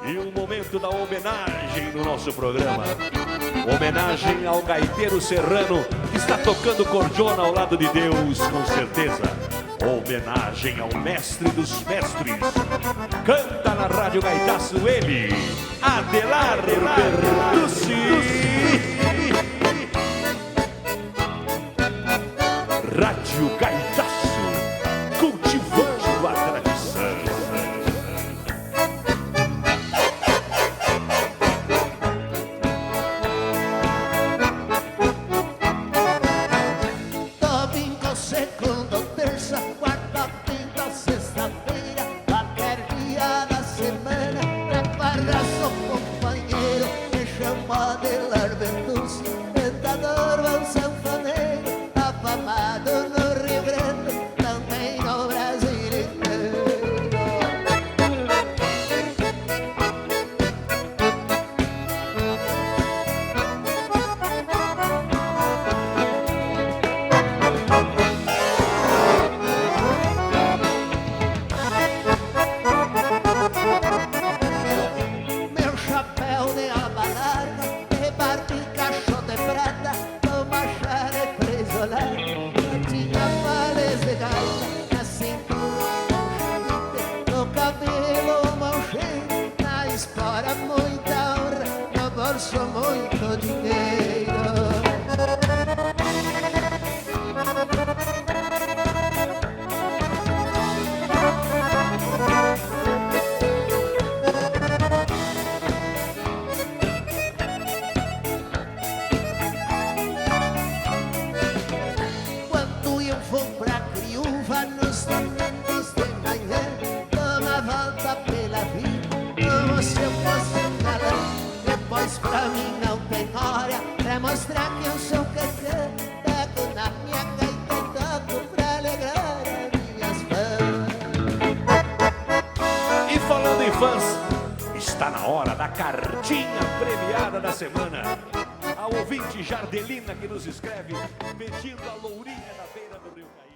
E o momento da homenagem no nosso programa. Homenagem ao gaiteiro serrano que está tocando cordiona ao lado de Deus, com certeza. Homenagem ao mestre dos mestres. Canta na Rádio Gaitaço ele, Adelar Bertucci. Rádio Gaitaço, cultivando a tradição. Domingo, segunda, terça, quarta, quinta, sexta-feira, qualquer dia da semana, prepara seu companheiro, me chama Adelar Bertucci, cantador, bom sanfoneiro, afamado no Rio Grande, também no Brasil inteiro. Meu chapéu de aba larga, de barba e cacho de prata, no machado preso lá, eu tinha males de gaita, na cintura um chute, no cabelo mão cheia, na espora muita honra, no bolso muito dinheiro. Quando eu vou pra Criúva nos domingos de manhã, dou uma volta pela vida, como se eu fosse um galã. Depois pra mim não tem hora pra mostrar que eu sou cacã. Toco na minha gaita e toco pra alegrar as minhas fãs. E falando em fãs, está na hora da cartinha premiada da semana. A ouvinte Jardelina que nos escreve pedindo a lourinha da beira do Rio Caí.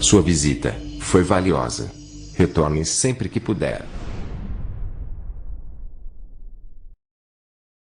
Sua visita foi valiosa. Retorne sempre que puder.